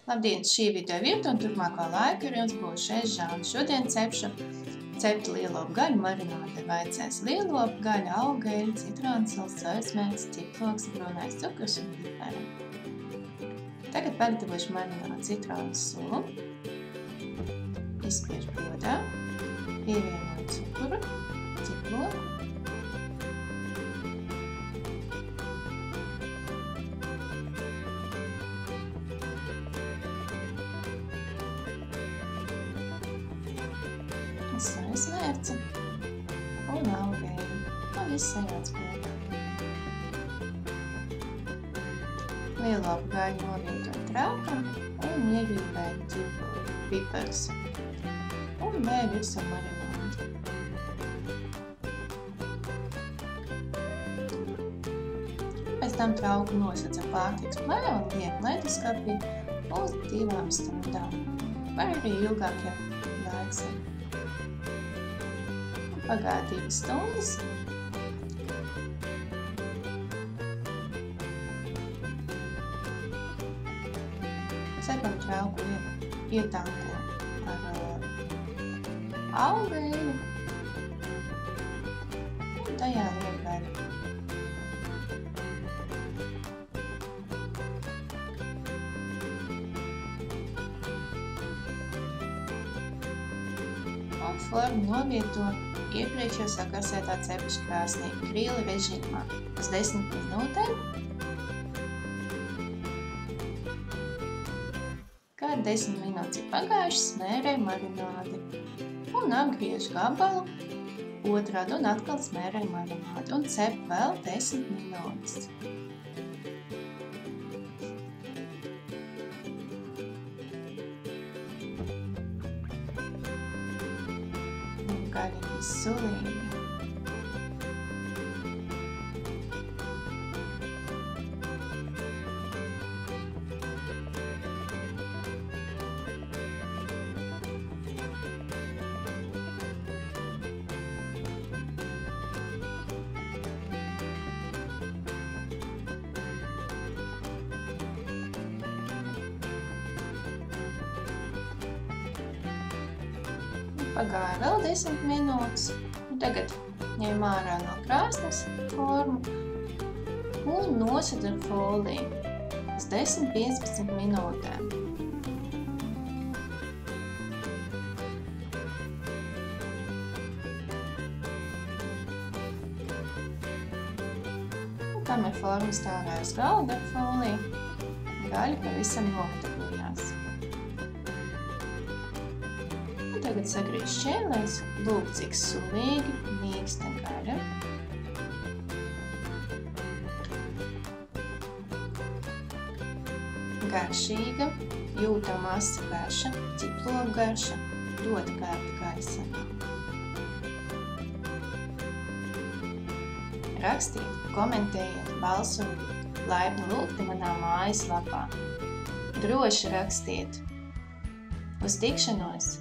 Labdien, šī video virtuve un turpmākā laika ir jums būšais Žāns. Šodien ceptu lielopu gaļu marināti. Vajadzēs lielopu gaļu, augaļu, citronsals, sērsmēs, ciploks, brūnais cukurs un pipari. Tagad pagatavošu marinātu citronu sulu. Izspiežu podā, pievienoju cukuru, ciploku. Sērsmērci un augaļu. Un viss sajauc kopā. Lielopu gaļu novietoju traukā un ievīvēju ķiploku, piparus un vēju virsū marinātu. Pēc tam trauku nosacam pārtikas plēvā un lieku leduskapī uz 2 stundām. Vai arī ilgāk, ja laiks ir. Pagāja 2 stundas. Cepam trauku ietanko ar augaļu un tajā liek gaļu. Un formu novieto iepriekš jau sagasētā cepšu krāsnī grīla režīmā uz 10 minūtēm. Kad 10 minūtes ir pagājušas, smērēju marinādi un apgriežu gabalu otrādi un atkal smērēju marinādi un cepu vēl 10 minūtes. Gaļa ir sulīga. Pagāja vēl 10 minūtes, un tagad ņem ārā no krāsnes formu un nosed ar foliju uz 10–15 minūtēm. Un kamēr forma stāvēja uz galda ar foliju, gaļa pavisam nogatavojās. Tagad sagriež šķēlēs, lūk, cik sulīgi, mīksta gaļa. Garšīga, jūtama asa garša, ķiploku garša, ļoti kārta gaļa sanāk. Rakstiet, komentējiet, balsojiet, laipni lūgti manā mājaslapā. Droši rakstiet. Uz tikšanos!